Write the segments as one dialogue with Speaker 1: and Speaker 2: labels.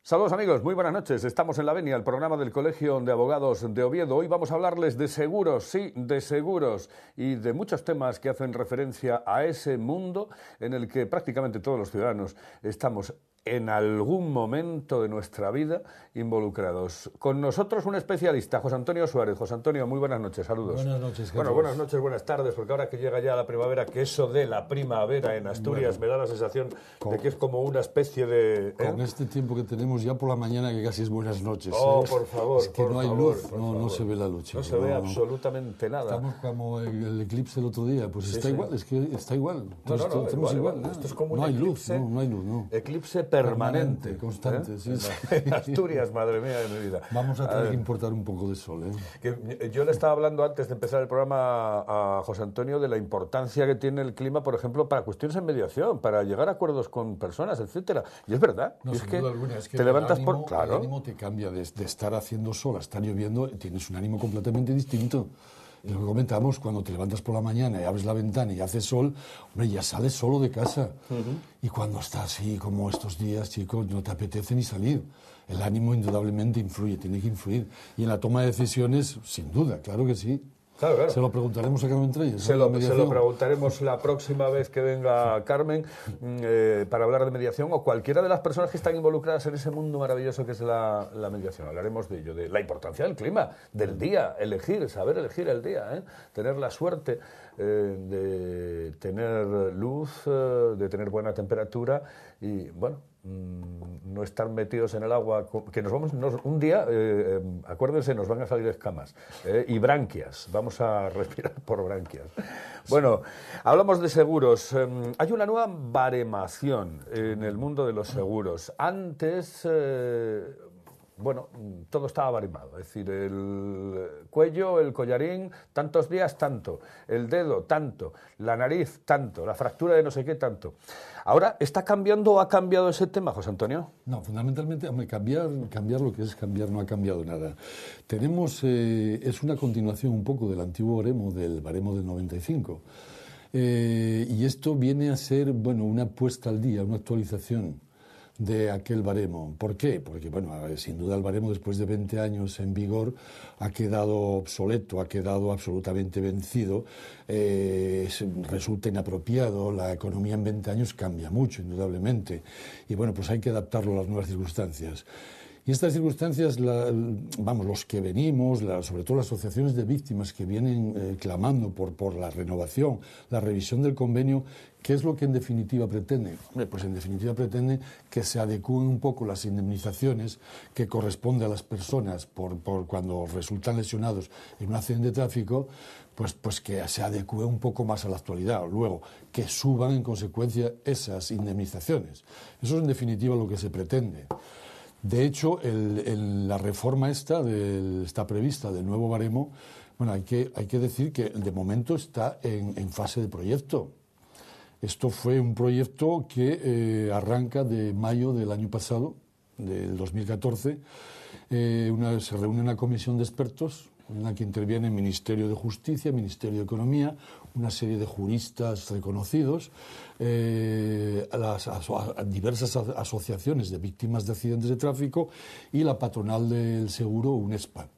Speaker 1: Saludos amigos, muy buenas noches. Estamos en La Venia, el programa del Colegio de Abogados de Oviedo. Hoy vamos a hablarles de seguros, sí, de seguros y de muchos temas que hacen referencia a ese mundo en el que prácticamente todos los ciudadanos estamos en algún momento de nuestra vida involucrados. Con nosotros un especialista, José Antonio Suárez. José Antonio, muy buenas noches, saludos.
Speaker 2: Buenas noches, Carlos.
Speaker 1: Bueno, buenas noches, buenas tardes, porque ahora que llega ya la primavera, que eso de la primavera en Asturias me da la sensación de que es como una especie de...
Speaker 2: Con este tiempo que tenemos ya por la mañana, que casi es buenas noches.
Speaker 1: Oh, por favor,
Speaker 2: es que no hay luz, no se ve la luz.
Speaker 1: No se ve absolutamente nada.
Speaker 2: Estamos como el eclipse el otro día, pues está igual, es que está igual.
Speaker 1: Estamos igual. Esto es como un
Speaker 2: eclipse, no hay luz, no.
Speaker 1: Eclipse permanente.
Speaker 2: Constante, sí.
Speaker 1: En Asturias, madre mía de mi vida.
Speaker 2: Vamos a tener que importar un poco de sol,
Speaker 1: Que yo le estaba hablando antes de empezar el programa a José Antonio de la importancia que tiene el clima, por ejemplo, para cuestiones de mediación, para llegar a acuerdos con personas, etcétera. Y es verdad.
Speaker 2: No,
Speaker 1: es
Speaker 2: sin
Speaker 1: que
Speaker 2: duda alguna, es que
Speaker 1: te levantas por...
Speaker 2: Claro. El ánimo te cambia de estar haciendo sol a estar lloviendo, tienes un ánimo completamente distinto. Y lo que comentamos, cuando te levantas por la mañana y abres la ventana y hace sol, hombre, ya sales solo de casa. Y cuando estás así como estos días, chicos, no te apetece ni salir. El ánimo indudablemente influye, tiene que influir. Y en la toma de decisiones, sin duda, claro que sí.
Speaker 1: Claro.
Speaker 2: Se lo preguntaremos a Carmen Treyes.
Speaker 1: Se lo preguntaremos la próxima vez que venga Carmen para hablar de mediación, o cualquiera de las personas que están involucradas en ese mundo maravilloso que es la mediación. Hablaremos de ello, de la importancia del clima, del día, saber elegir el día, tener la suerte de tener luz, de tener buena temperatura y, bueno, no estar metidos en el agua, que un día, acuérdense, nos van a salir escamas y branquias, vamos a respirar por branquias. Bueno, hablamos de seguros. Hay una nueva baremación en el mundo de los seguros. Antes... bueno, todo estaba baremado, es decir, el cuello, el collarín, tantos días, tanto, el dedo, tanto, la nariz, tanto, la fractura de no sé qué, tanto. Ahora, ¿está cambiando o ha cambiado ese tema, José Antonio?
Speaker 2: No, fundamentalmente, cambiar lo que es cambiar no ha cambiado nada. Tenemos, es una continuación un poco del antiguo baremo, del baremo del 95, y esto viene a ser, bueno, una puesta al día, una actualización de aquel baremo. ¿Por qué? Porque, bueno, sin duda el baremo después de 20 años en vigor ha quedado obsoleto, ha quedado absolutamente vencido, resulta inapropiado, la economía en 20 años cambia mucho, indudablemente, y bueno, pues hay que adaptarlo a las nuevas circunstancias. Y estas circunstancias, los que venimos, sobre todo las asociaciones de víctimas que vienen clamando por la renovación, la revisión del convenio, ¿qué es lo que en definitiva pretende? Hombre, pues en definitiva pretende que se adecúen un poco las indemnizaciones que corresponde a las personas por cuando resultan lesionados en un accidente de tráfico, pues que se adecúe un poco más a la actualidad. Luego, que suban en consecuencia esas indemnizaciones. Eso es en definitiva lo que se pretende. De hecho, la reforma está prevista del nuevo baremo. Bueno, hay que decir que de momento está en fase de proyecto. Esto fue un proyecto que arranca de mayo del año pasado, del 2014. Se reúne una comisión de expertos en la que interviene el Ministerio de Justicia, Ministerio de Economía, una serie de juristas reconocidos, diversas asociaciones de víctimas de accidentes de tráfico y la patronal del seguro, UNESPA.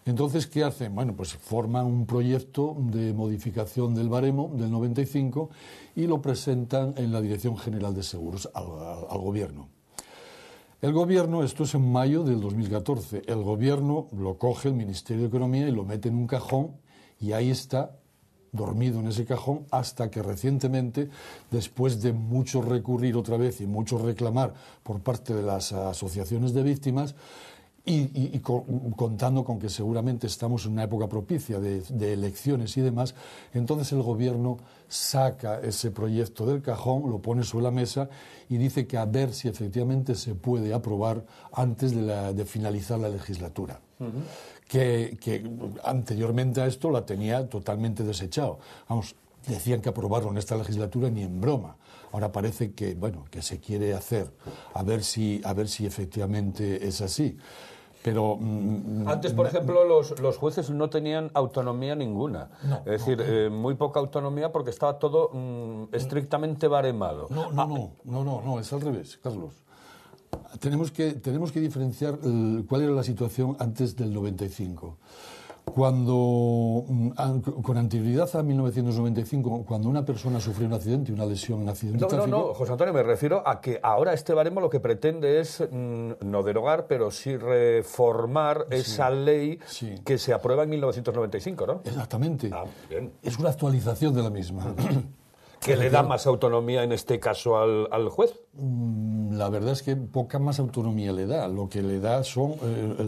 Speaker 2: Entonces, ¿qué hacen? Bueno, pues forman un proyecto de modificación del baremo del 95 y lo presentan en la Dirección General de Seguros al Gobierno. El Gobierno, esto es en mayo del 2014, el Gobierno lo coge el Ministerio de Economía y lo mete en un cajón y ahí está, dormido en ese cajón, hasta que recientemente, después de mucho recurrir otra vez y mucho reclamar por parte de las asociaciones de víctimas, y contando con que seguramente estamos en una época propicia de elecciones y demás, entonces el Gobierno saca ese proyecto del cajón, lo pone sobre la mesa y dice que a ver si efectivamente se puede aprobar antes de finalizar la legislatura. Que anteriormente a esto la tenía totalmente desechado. Vamos, decían que aprobarlo en esta legislatura ni en broma. Ahora parece que, bueno, que se quiere hacer, a ver si efectivamente es así. Pero
Speaker 1: antes, por ejemplo, los jueces no tenían autonomía ninguna.
Speaker 2: No,
Speaker 1: es decir, muy poca autonomía porque estaba todo estrictamente baremado.
Speaker 2: No, es al revés, Carlos. Tenemos que diferenciar cuál era la situación antes del 95. Cuando, con anterioridad a 1995, cuando una persona sufrió un accidente, una lesión, un accidente de tráfico...
Speaker 1: No, José Antonio, me refiero a que ahora este baremo lo que pretende es no derogar, pero sí reformar esa ley que se aprueba en 1995, ¿no?
Speaker 2: Exactamente.
Speaker 1: Ah, bien.
Speaker 2: Es una actualización de la misma.
Speaker 1: ¿Que le da más autonomía en este caso al juez?
Speaker 2: La verdad es que poca más autonomía le da. Lo que le da son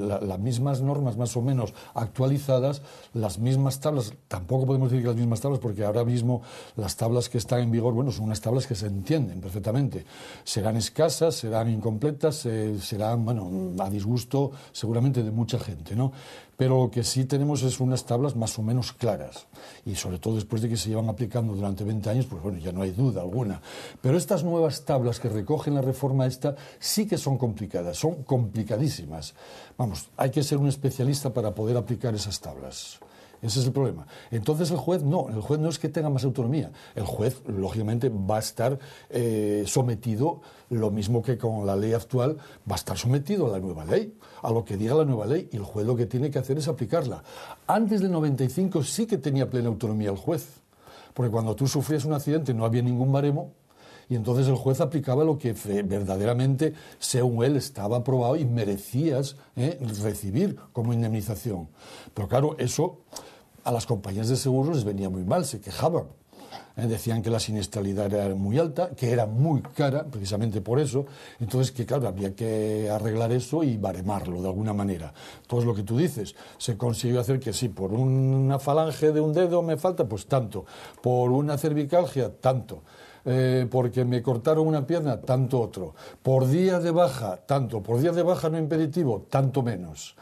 Speaker 2: las mismas normas más o menos actualizadas, las mismas tablas. Tampoco podemos decir que las mismas tablas, porque ahora mismo las tablas que están en vigor, bueno, son unas tablas que se entienden perfectamente. Serán escasas, serán incompletas, serán, bueno, a disgusto seguramente de mucha gente, ¿no? Pero lo que sí tenemos es unas tablas más o menos claras. Y sobre todo después de que se llevan aplicando durante 20 años, pues bueno, ya no hay duda alguna. Pero estas nuevas tablas que recogen la reforma esta sí que son complicadas, son complicadísimas. Vamos, hay que ser un especialista para poder aplicar esas tablas. Ese es el problema. Entonces el juez no es que tenga más autonomía. El juez, lógicamente, va a estar sometido, lo mismo que con la ley actual, va a estar sometido a la nueva ley, a lo que diga la nueva ley, y el juez lo que tiene que hacer es aplicarla. Antes del 95 sí que tenía plena autonomía el juez, porque cuando tú sufrías un accidente no había ningún baremo, y entonces el juez aplicaba lo que verdaderamente, según él, estaba aprobado y merecías recibir como indemnización. Pero claro, eso a las compañías de seguros les venía muy mal, se quejaban. Decían que la siniestralidad era muy alta, que era muy cara, precisamente por eso. Entonces, que claro, había que arreglar eso y baremarlo de alguna manera. Entonces, lo que tú dices, se consiguió hacer que sí, por una falange de un dedo me falta, pues tanto. Por una cervicalgia, tanto. Porque me cortaron una pierna, tanto otro. Por día de baja, tanto. Por día de baja no impeditivo, tanto menos.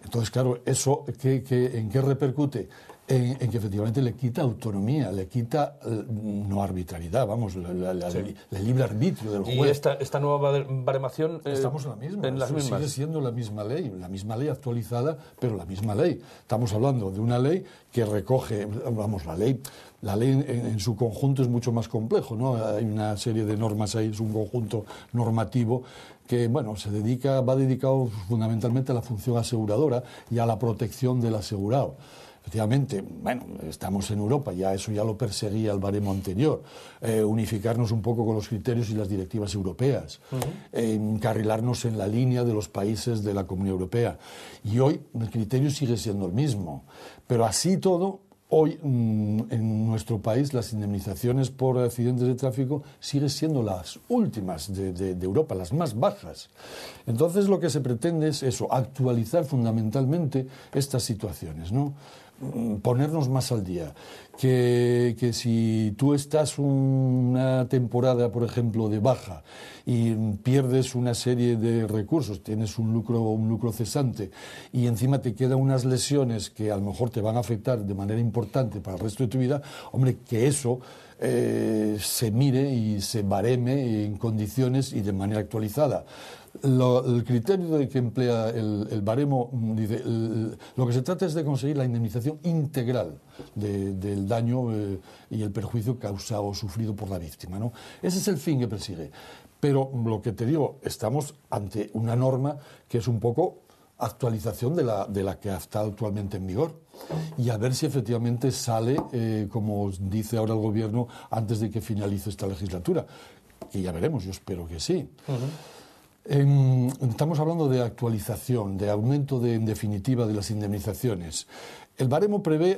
Speaker 2: Entonces, claro, ¿eso en qué repercute? En que efectivamente le quita autonomía, le quita no arbitrariedad, vamos, el libre arbitrio del juez.
Speaker 1: ¿Y esta nueva baremación?
Speaker 2: Estamos en la misma.
Speaker 1: En las mismas.
Speaker 2: Sigue siendo la misma ley actualizada, pero la misma ley. Estamos hablando de una ley que recoge, vamos, la ley en su conjunto es mucho más complejo, ¿no? Hay una serie de normas ahí, es un conjunto normativo que, bueno, va dedicado fundamentalmente a la función aseguradora y a la protección del asegurado. Efectivamente, bueno, estamos en Europa, eso ya lo perseguía el baremo anterior, unificarnos un poco con los criterios y las directivas europeas, encarrilarnos en la línea de los países de la Comunidad Europea. Y hoy el criterio sigue siendo el mismo, pero así todo, hoy en nuestro país las indemnizaciones por accidentes de tráfico siguen siendo las últimas de Europa, las más bajas. Entonces lo que se pretende es eso, actualizar fundamentalmente estas situaciones, ¿no? Ponernos más al día, que si tú estás una temporada, por ejemplo, de baja y pierdes una serie de recursos, tienes un lucro cesante y encima te quedan unas lesiones que a lo mejor te van a afectar de manera importante para el resto de tu vida, hombre, que eso se mire y se bareme en condiciones y de manera actualizada. El criterio de que emplea el baremo dice, lo que se trata es de conseguir la indemnización integral del daño y el perjuicio causado o sufrido por la víctima, ¿no? Ese es el fin que persigue. Pero lo que te digo, estamos ante una norma que es un poco actualización de la que está actualmente en vigor y a ver si efectivamente sale, como dice ahora el Gobierno, antes de que finalice esta legislatura. Que ya veremos, yo espero que sí. Estamos hablando de actualización, de aumento en definitiva de las indemnizaciones. El baremo prevé,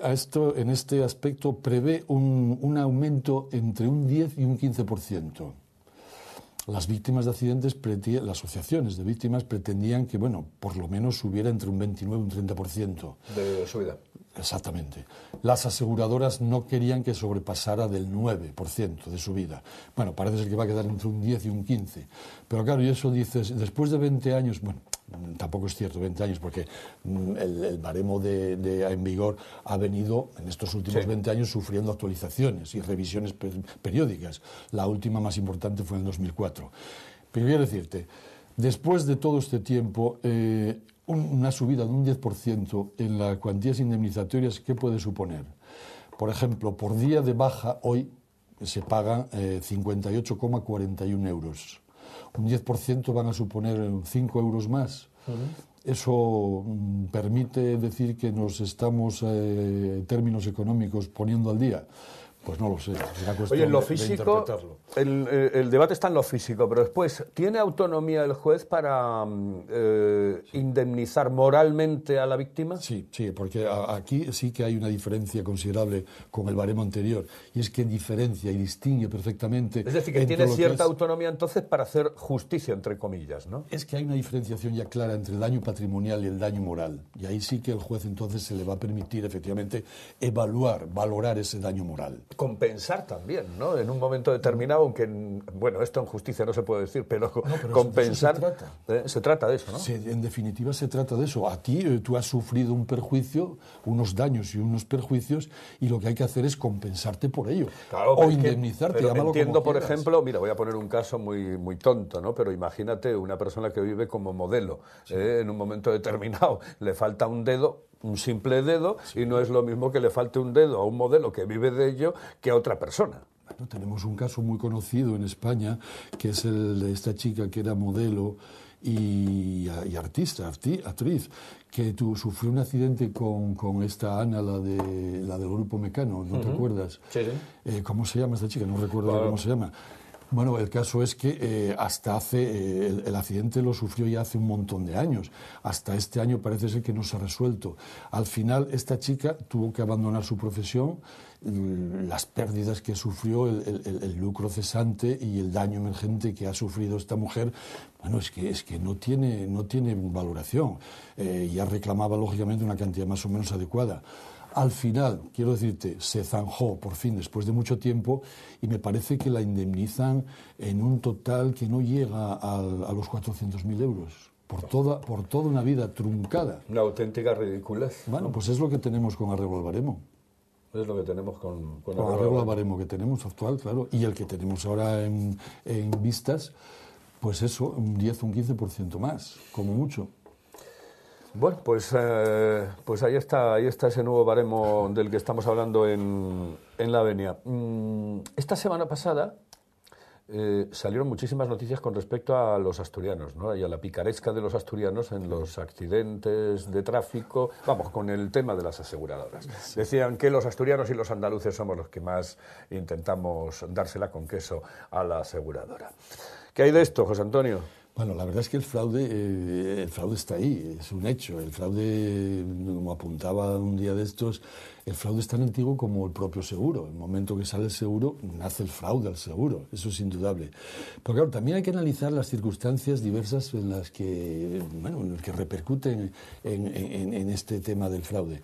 Speaker 2: en este aspecto, prevé un aumento entre un 10 y un 15%. Las víctimas de accidentes, las asociaciones de víctimas pretendían que, bueno, por lo menos subiera entre un 29 y un 30%.
Speaker 1: De subida.
Speaker 2: Exactamente. Las aseguradoras no querían que sobrepasara del 9% de subida. Bueno, parece ser que va a quedar entre un 10 y un 15. Pero claro, y eso dices, después de 20 años, bueno, tampoco es cierto 20 años, porque el baremo en vigor ha venido en estos últimos 20 años sufriendo actualizaciones y revisiones periódicas. La última más importante fue en el 2004. Pero quiero decirte, después de todo este tiempo, una subida de un 10% en las cuantías indemnizatorias, ¿qué puede suponer? Por ejemplo, por día de baja hoy se pagan 58,41 euros. un 10% van a suponer 5 euros más. Eso permite decir que nos estamos, en términos económicos, poniendo al día. Pues no lo sé, será cuestión
Speaker 1: Oye, en lo
Speaker 2: de
Speaker 1: físico,
Speaker 2: interpretarlo.
Speaker 1: el debate está en lo físico, pero después, ¿tiene autonomía el juez para indemnizar moralmente a la víctima?
Speaker 2: Sí, porque aquí sí que hay una diferencia considerable con el baremo anterior, y es que diferencia y distingue perfectamente...
Speaker 1: Es decir, que tiene cierta autonomía entonces para hacer justicia, entre comillas, ¿no?
Speaker 2: Es que hay una diferenciación ya clara entre el daño patrimonial y el daño moral, y ahí sí que el juez entonces se le va a permitir efectivamente valorar ese daño moral.
Speaker 1: Compensar también, ¿no? En un momento determinado, aunque, bueno, esto en justicia no se puede decir, pero compensar... Se trata de eso, ¿no?
Speaker 2: Sí, en definitiva se trata de eso. A ti, tú has sufrido un perjuicio, unos daños y unos perjuicios, y lo que hay que hacer es compensarte por ello.
Speaker 1: Claro,
Speaker 2: o indemnizarte,
Speaker 1: pero
Speaker 2: llámalo
Speaker 1: entiendo,
Speaker 2: como
Speaker 1: por
Speaker 2: quieras.
Speaker 1: ejemplo, mira, voy a poner un caso muy tonto, ¿no? Pero imagínate una persona que vive como modelo. Sí. En un momento determinado le falta un dedo, un simple dedo, sí. Y no es lo mismo que le falte un dedo a un modelo que vive de ello que a otra persona.
Speaker 2: Bueno, tenemos un caso muy conocido en España, que es el de esta chica que era modelo y artista, actriz, que sufrió un accidente con esta Ana, la del grupo Mecano, ¿no te acuerdas?
Speaker 1: Sí, sí.
Speaker 2: ¿Cómo se llama esta chica? No recuerdo cómo se llama. Bueno, el caso es que hasta el accidente lo sufrió ya hace un montón de años. Hasta este año parece ser que no se ha resuelto. Al final, esta chica tuvo que abandonar su profesión, las pérdidas que sufrió, el lucro cesante y el daño emergente que ha sufrido esta mujer. Bueno, es que no tiene valoración. Ya reclamaba, lógicamente, una cantidad más o menos adecuada. Al final, quiero decirte, se zanjó por fin después de mucho tiempo y me parece que la indemnizan en un total que no llega a los 400.000 euros por toda una vida truncada.
Speaker 1: Una auténtica ridiculez.
Speaker 2: Bueno, pues es lo que tenemos con arreglo al baremo.
Speaker 1: Es lo que tenemos con
Speaker 2: arreglo al baremo que tenemos actual, claro, y el que tenemos ahora en vistas, pues eso, un 10 o un 15% más, como mucho.
Speaker 1: Bueno, pues ahí está ese nuevo baremo del que estamos hablando en la venia. Esta semana pasada salieron muchísimas noticias con respecto a los asturianos, ¿no? Y a la picaresca de los asturianos en los accidentes de tráfico, vamos, con el tema de las aseguradoras. Sí. Decían que los asturianos y los andaluces somos los que más intentamos dársela con queso a la aseguradora. ¿Qué hay de esto, José Antonio?
Speaker 2: Bueno, la verdad es que el fraude está ahí, es un hecho. El fraude, como apuntaba un día de estos, el fraude es tan antiguo como el propio seguro. En el momento que sale el seguro, nace el fraude al seguro, eso es indudable. Pero claro, también hay que analizar las circunstancias diversas en las que repercuten en este tema del fraude.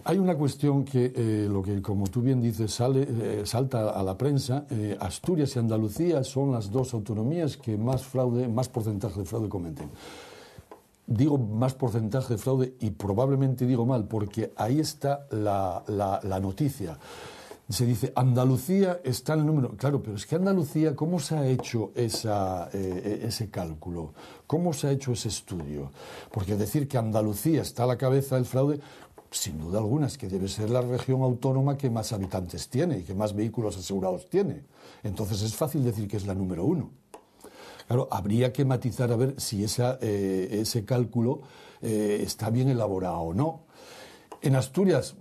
Speaker 2: Hay una cuestión que, como tú bien dices, salta a la prensa. Asturias y Andalucía son las dos autonomías que más porcentaje de fraude cometen. Digo más porcentaje de fraude y probablemente digo mal, porque ahí está la noticia. Se dice, Andalucía está en el número... Claro, pero es que Andalucía, ¿cómo se ha hecho ese cálculo? ¿Cómo se ha hecho ese estudio? Porque decir que Andalucía está a la cabeza del fraude... Sin duda alguna, es que debe ser la región autónoma que más habitantes tiene y que más vehículos asegurados tiene. Entonces es fácil decir que es la número uno. Claro, habría que matizar a ver si ese cálculo está bien elaborado o no. En Asturias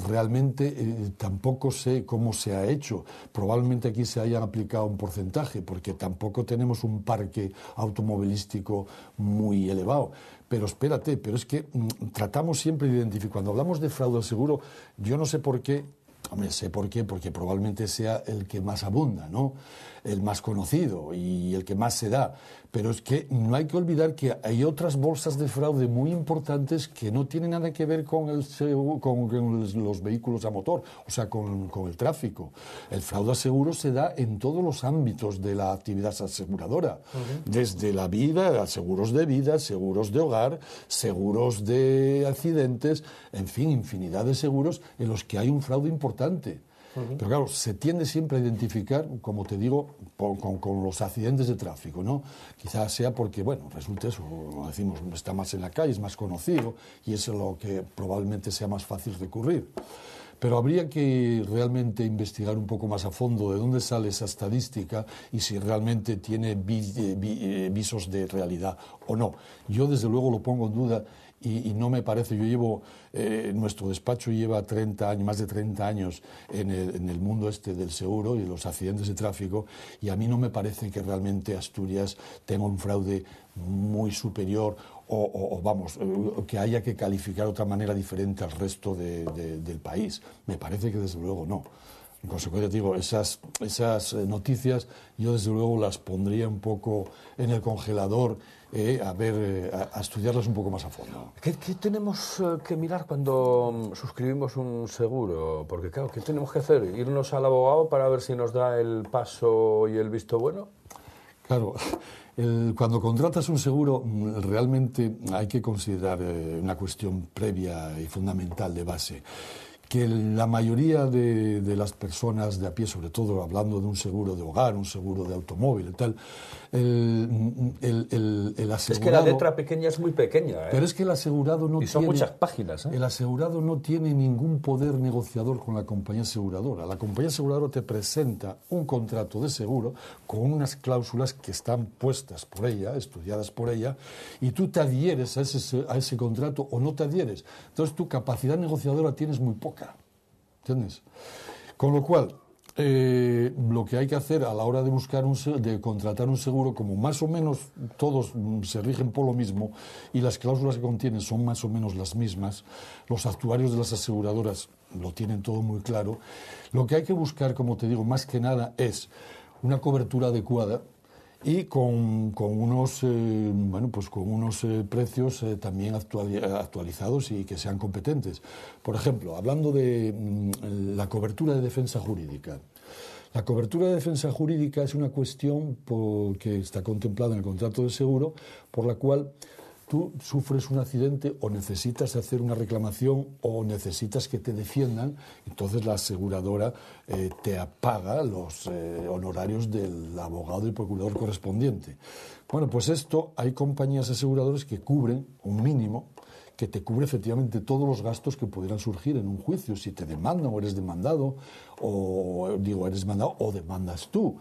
Speaker 2: realmente tampoco sé cómo se ha hecho. Probablemente aquí se hayan aplicado un porcentaje, porque tampoco tenemos un parque automovilístico muy elevado. Pero espérate, pero es que tratamos siempre de identificar. Cuando hablamos de fraude al seguro, yo no sé por qué. Hombre, sé por qué, porque probablemente sea el que más abunda, ¿no? El más conocido y el que más se da. Pero es que no hay que olvidar que hay otras bolsas de fraude muy importantes que no tienen nada que ver con los vehículos a motor, o sea, con el tráfico. El fraude a seguro se da en todos los ámbitos de la actividad aseguradora. Desde la vida, seguros de vida, seguros de hogar, seguros de accidentes, en fin, infinidad de seguros en los que hay un fraude importante. Pero claro, se tiende siempre a identificar, como te digo, con los accidentes de tráfico, ¿no? Quizás sea porque, bueno, resulta eso, como decimos, está más en la calle, es más conocido y es lo que probablemente sea más fácil recurrir. Pero habría que realmente investigar un poco más a fondo de dónde sale esa estadística y si realmente tiene visos de realidad o no. Yo, desde luego, lo pongo en duda y no me parece. Yo llevo, nuestro despacho lleva 30 años, más de 30 años en el mundo del seguro y de los accidentes de tráfico, y a mí no me parece que realmente Asturias tenga un fraude muy superior o vamos, que haya que calificar de otra manera diferente al resto del país. Me parece que desde luego no. En consecuencia, digo, esas noticias yo desde luego las pondría un poco en el congelador, a estudiarlas un poco más a fondo.
Speaker 1: ¿Qué tenemos que mirar cuando suscribimos un seguro? Porque claro, ¿qué tenemos que hacer? ¿Irnos al abogado para ver si nos da el paso y el visto bueno?
Speaker 2: Claro, cuando contratas un seguro realmente hay que considerar una cuestión previa y fundamental de base, que la mayoría de las personas de a pie, sobre todo hablando de un seguro de hogar, un seguro de automóvil y tal, el asegurado...
Speaker 1: Es que la letra pequeña es muy pequeña, ¿eh?
Speaker 2: Pero es que el asegurado no tiene...
Speaker 1: Y son muchas páginas, ¿eh?
Speaker 2: El asegurado no tiene ningún poder negociador con la compañía aseguradora. La compañía aseguradora te presenta un contrato de seguro con unas cláusulas que están puestas por ella, estudiadas por ella, y tú te adhieres a ese contrato o no te adhieres. Entonces tu capacidad negociadora tienes muy poca, ¿entiendes? Con lo cual... lo que hay que hacer a la hora de contratar un seguro, como más o menos todos se rigen por lo mismo y las cláusulas que contienen son más o menos las mismas, los actuarios de las aseguradoras lo tienen todo muy claro, lo que hay que buscar, como te digo, más que nada es una cobertura adecuada y con unos precios también actualizados y que sean competentes. Por ejemplo, hablando de la cobertura de defensa jurídica. La cobertura de defensa jurídica es una cuestión que está contemplada en el contrato de seguro, por la cual tú sufres un accidente o necesitas hacer una reclamación o necesitas que te defiendan, entonces la aseguradora te paga los honorarios del abogado y procurador correspondiente. Bueno, pues esto hay compañías aseguradoras que cubren un mínimo que te cubre efectivamente todos los gastos que pudieran surgir en un juicio, si te demandan o eres demandado, eres demandado o demandas tú.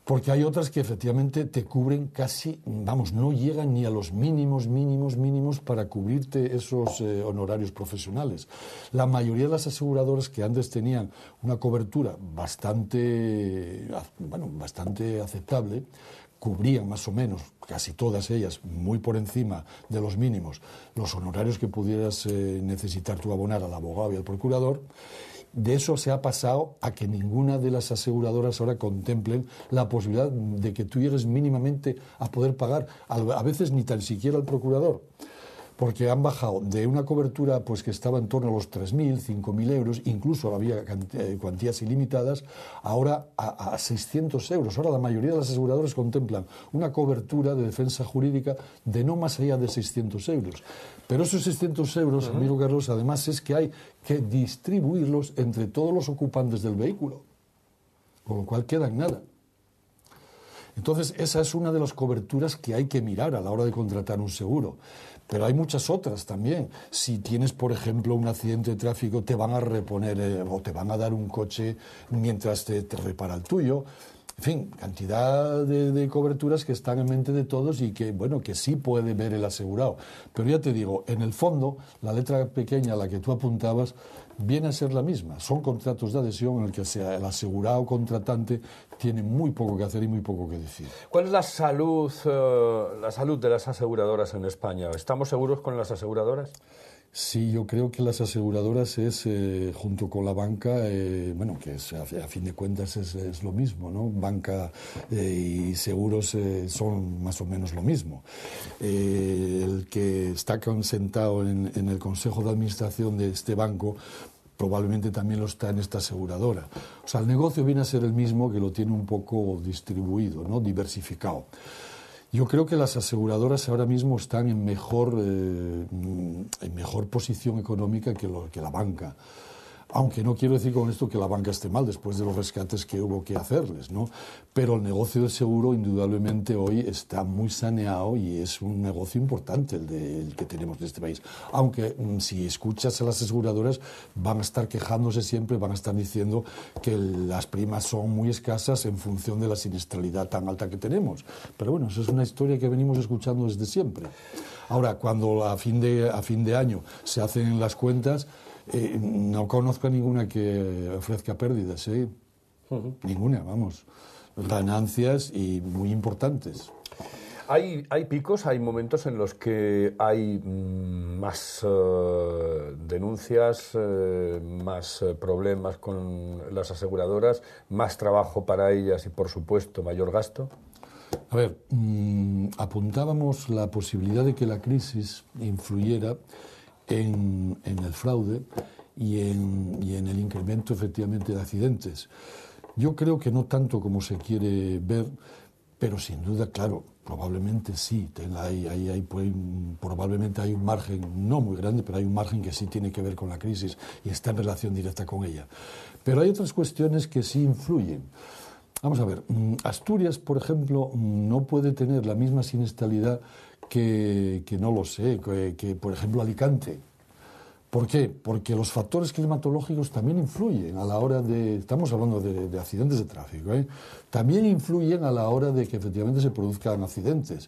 Speaker 2: Porque hay otras que efectivamente te cubren casi, no llegan ni a los mínimos para cubrirte esos honorarios profesionales. La mayoría de las aseguradoras que antes tenían una cobertura bastante aceptable, cubrían más o menos, casi todas ellas, muy por encima de los mínimos, los honorarios que pudieras necesitar tú abonar al abogado y al procurador. De eso se ha pasado a que ninguna de las aseguradoras ahora contemplen la posibilidad de que tú llegues mínimamente a poder pagar, a veces ni tan siquiera al procurador, porque han bajado de una cobertura pues que estaba en torno a los 3.000, 5.000 euros, incluso había cuantías ilimitadas, ahora a 600 euros. Ahora la mayoría de las aseguradoras contemplan una cobertura de defensa jurídica de no más allá de 600 euros. Pero esos 600 euros, amigo Carlos, además es que hay que distribuirlos entre todos los ocupantes del vehículo, con lo cual queda en nada. Entonces, esa es una de las coberturas que hay que mirar a la hora de contratar un seguro. Pero hay muchas otras también. Si tienes, por ejemplo, un accidente de tráfico, te van a reponer o te van a dar un coche mientras te repara el tuyo. En fin, cantidad de coberturas que están en mente de todos y que sí puede ver el asegurado. Pero ya te digo, en el fondo, la letra pequeña a la que tú apuntabas viene a ser la misma. Son contratos de adhesión en el que el asegurado contratante tiene muy poco que hacer y muy poco que decir.
Speaker 1: ¿Cuál es la salud de las aseguradoras en España? ¿Estamos seguros con las aseguradoras?
Speaker 2: Sí, yo creo que las aseguradoras es, junto con la banca, que a fin de cuentas es lo mismo, ¿no? Banca y seguros son más o menos lo mismo. El que está sentado en el Consejo de Administración de este banco probablemente también lo está en esta aseguradora. O sea, el negocio viene a ser el mismo, que lo tiene un poco distribuido, ¿no? Diversificado. Yo creo que las aseguradoras ahora mismo están en mejor posición económica que la banca. Aunque no quiero decir con esto que la banca esté mal después de los rescates que hubo que hacerles, ¿no? Pero el negocio del seguro indudablemente hoy está muy saneado y es un negocio importante el que tenemos en este país. Aunque si escuchas a las aseguradoras van a estar quejándose siempre, van a estar diciendo que las primas son muy escasas en función de la siniestralidad tan alta que tenemos. Pero bueno, eso es una historia que venimos escuchando desde siempre. Ahora, cuando a fin de año se hacen las cuentas, no conozco a ninguna que ofrezca pérdidas, ¿eh? Ninguna, vamos. Ganancias y muy importantes.
Speaker 1: Hay picos, hay momentos en los que hay más denuncias, más problemas con las aseguradoras, más trabajo para ellas y, por supuesto, mayor gasto.
Speaker 2: A ver, apuntábamos la posibilidad de que la crisis influyera en el fraude y en el incremento efectivamente de accidentes. Yo creo que no tanto como se quiere ver, pero sin duda, claro, probablemente sí. Probablemente hay un margen, no muy grande, pero hay un margen que sí tiene que ver con la crisis y está en relación directa con ella. Pero hay otras cuestiones que sí influyen. Vamos a ver, Asturias, por ejemplo, no puede tener la misma siniestralidad que no lo sé, que por ejemplo Alicante. ¿Por qué? Porque los factores climatológicos también influyen a la hora de... Estamos hablando de accidentes de tráfico, ¿eh? También influyen a la hora de que efectivamente se produzcan accidentes.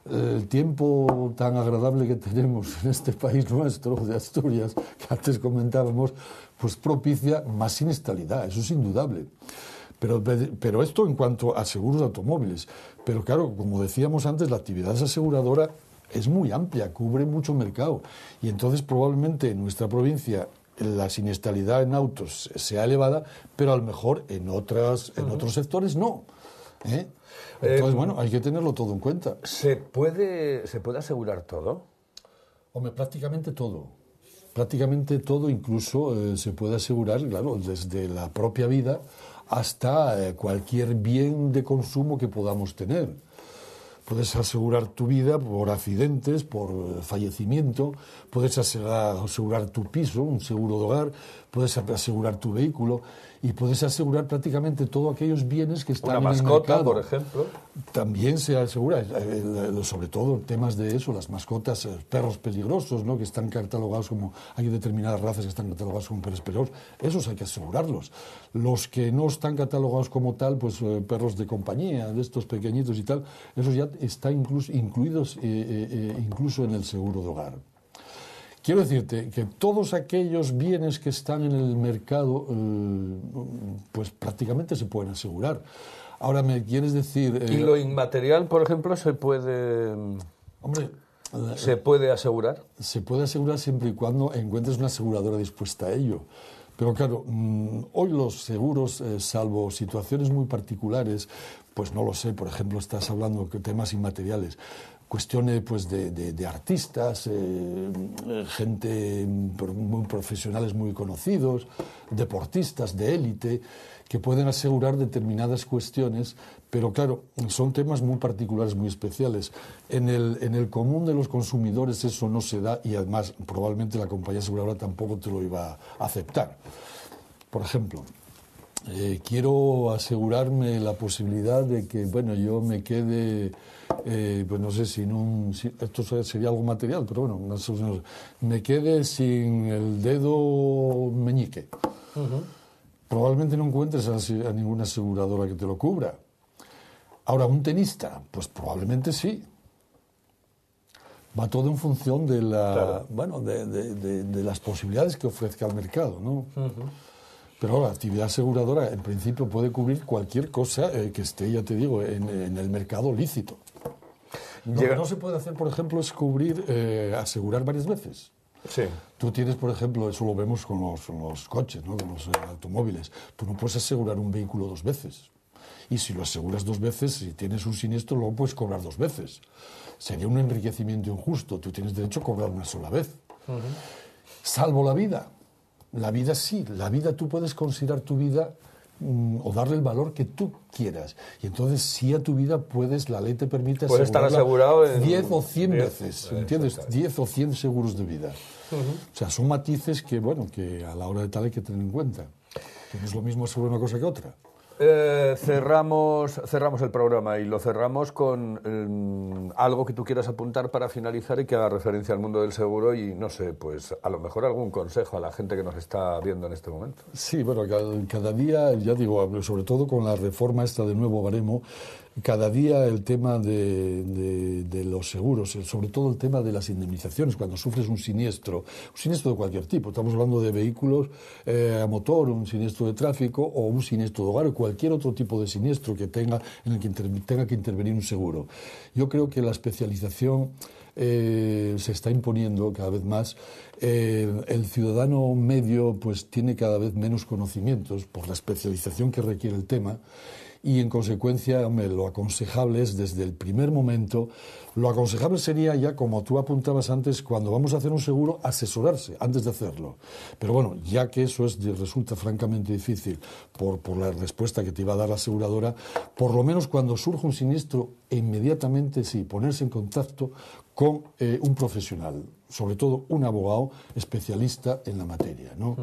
Speaker 2: El tiempo tan agradable que tenemos en este país nuestro, de Asturias, que antes comentábamos, pues propicia más siniestralidad, eso es indudable. Pero esto en cuanto a seguros de automóviles. Pero claro, como decíamos antes, la actividad aseguradora es muy amplia, cubre mucho mercado. Y entonces probablemente en nuestra provincia la siniestralidad en autos sea elevada, pero a lo mejor en otros sectores no. Entonces, bueno, hay que tenerlo todo en cuenta.
Speaker 1: ¿Se puede asegurar todo?
Speaker 2: Hombre, prácticamente todo. Prácticamente todo, incluso se puede asegurar, claro, desde la propia vida hasta cualquier bien de consumo que podamos tener. Puedes asegurar tu vida por accidentes, por fallecimiento, puedes asegurar tu piso, un seguro de hogar, puedes asegurar tu vehículo y puedes asegurar prácticamente todos aquellos bienes que están en el mercado. Una
Speaker 1: mascota, por ejemplo.
Speaker 2: También se asegura, sobre todo temas de eso, las mascotas, perros peligrosos, ¿no? Que están catalogados como, hay determinadas razas que están catalogadas como perros peligrosos, esos hay que asegurarlos. Los que no están catalogados como tal, pues perros de compañía, de estos pequeñitos y tal, esos ya están incluidos incluso en el seguro de hogar. Quiero decirte que todos aquellos bienes que están en el mercado, pues prácticamente se pueden asegurar. Ahora, ¿me quieres decir...?
Speaker 1: ¿Y lo inmaterial, por ejemplo, se puede asegurar?
Speaker 2: Se puede asegurar siempre y cuando encuentres una aseguradora dispuesta a ello. Pero claro, hoy los seguros, salvo situaciones muy particulares, pues no lo sé, por ejemplo, estás hablando de temas inmateriales, cuestiones pues de artistas, gente muy profesionales muy conocidos, deportistas de élite, que pueden asegurar determinadas cuestiones, pero claro, son temas muy particulares, muy especiales. En el común de los consumidores eso no se da y además probablemente la compañía aseguradora tampoco te lo iba a aceptar. Por ejemplo, quiero asegurarme la posibilidad de que, bueno, yo me quede, pues no sé, esto sería algo material, pero bueno, me quede sin el dedo meñique. Probablemente no encuentres a ninguna aseguradora que te lo cubra. Ahora, un tenista, pues probablemente sí. Va todo en función de de las posibilidades que ofrezca el mercado, ¿no? Pero ahora, la actividad aseguradora, en principio, puede cubrir cualquier cosa que esté, ya te digo, en el mercado lícito. Lo que no se puede hacer, por ejemplo, es asegurar varias veces.
Speaker 1: Sí.
Speaker 2: Tú tienes, por ejemplo, eso lo vemos con los coches, ¿no? Con los automóviles. Tú no puedes asegurar un vehículo 2 veces. Y si lo aseguras 2 veces, si tienes un siniestro, luego puedes cobrar 2 veces. Sería un enriquecimiento injusto. Tú tienes derecho a cobrar una sola vez. Salvo la vida. La vida sí. La vida, tú puedes considerar tu vida o darle el valor que tú quieras. Y entonces sí a tu vida la ley te permite
Speaker 1: puedes estar asegurado en
Speaker 2: 10 o 100 veces, ¿entiendes? 10 o 100 seguros de vida. O sea, son matices que, bueno, que a la hora de tal hay que tener en cuenta. Que no es lo mismo sobre una cosa que otra.
Speaker 1: Cerramos el programa y lo cerramos con algo que tú quieras apuntar para finalizar y que haga referencia al mundo del seguro y, no sé, pues a lo mejor algún consejo a la gente que nos está viendo en este momento.
Speaker 2: Sí, bueno, cada día, ya digo, sobre todo con la reforma esta del nuevo baremo, cada día el tema de los seguros, sobre todo el tema de las indemnizaciones, cuando sufres un siniestro de cualquier tipo, estamos hablando de vehículos a motor, un siniestro de tráfico o un siniestro de hogar o cualquier otro tipo de siniestro que tenga, en el que tenga que intervenir un seguro. Yo creo que la especialización se está imponiendo cada vez más. El ciudadano medio pues tiene cada vez menos conocimientos por la especialización que requiere el tema. Y en consecuencia, hombre, lo aconsejable es desde el primer momento, lo aconsejable sería ya, como tú apuntabas antes, cuando vamos a hacer un seguro, asesorarse antes de hacerlo. Pero bueno, ya que eso resulta francamente difícil por la respuesta que te iba a dar la aseguradora, por lo menos cuando surge un siniestro, inmediatamente sí, ponerse en contacto con un profesional, sobre todo un abogado especialista en la materia, ¿no?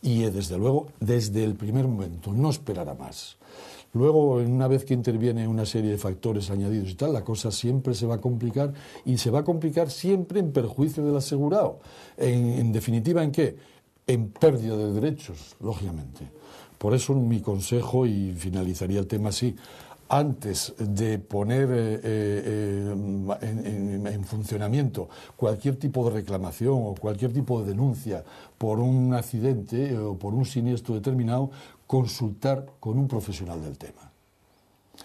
Speaker 2: Y desde luego, desde el primer momento, no esperar a más. Luego, una vez que interviene una serie de factores añadidos y tal, la cosa siempre se va a complicar y se va a complicar siempre en perjuicio del asegurado. En definitiva, ¿en qué? En pérdida de derechos, lógicamente. Por eso mi consejo, y finalizaría el tema así, antes de poner en funcionamiento cualquier tipo de reclamación o cualquier tipo de denuncia por un accidente o por un siniestro determinado, consultar con un profesional del tema.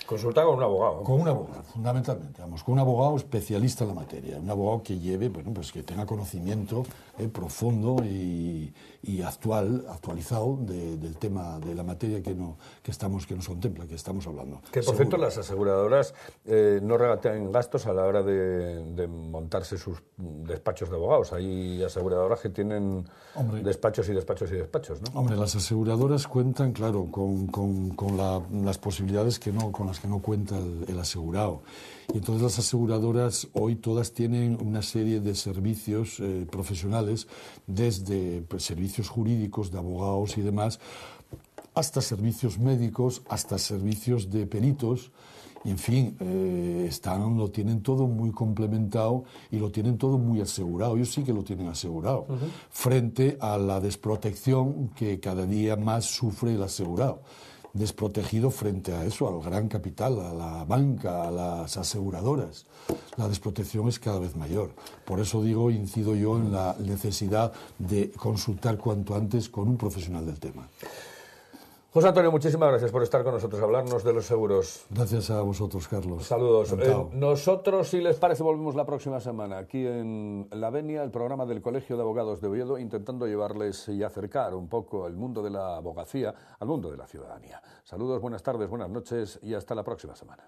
Speaker 1: Consultar con un abogado.
Speaker 2: Con un abogado, fundamentalmente, con un abogado especialista en la materia, un abogado que lleve, bueno, pues que tenga conocimiento profundo y actualizado del tema, de la materia que nos contempla, que estamos hablando.
Speaker 1: Que por cierto, las aseguradoras no regatean gastos a la hora de montarse sus despachos de abogados. Hay aseguradoras que tienen despachos y despachos y despachos, ¿no?
Speaker 2: Hombre, las aseguradoras cuentan, claro, con las posibilidades con las que no cuenta el asegurado. Y entonces las aseguradoras hoy todas tienen una serie de servicios profesionales, desde servicios jurídicos, de abogados y demás, hasta servicios médicos, hasta servicios de peritos. Y en fin, lo tienen todo muy complementado y lo tienen todo muy asegurado. Ellos sí que lo tienen asegurado, frente a la desprotección que cada día más sufre el asegurado. Desprotegido frente a eso, al gran capital, a la banca, a las aseguradoras. La desprotección es cada vez mayor. Por eso incido yo en la necesidad de consultar cuanto antes con un profesional del tema.
Speaker 1: José Antonio, muchísimas gracias por estar con nosotros, hablarnos de los seguros.
Speaker 2: Gracias a vosotros, Carlos.
Speaker 1: Saludos. Nosotros, si les parece, volvemos la próxima semana aquí en La Venia, el programa del Colegio de Abogados de Oviedo, intentando llevarles y acercar un poco el mundo de la abogacía al mundo de la ciudadanía. Saludos, buenas tardes, buenas noches y hasta la próxima semana.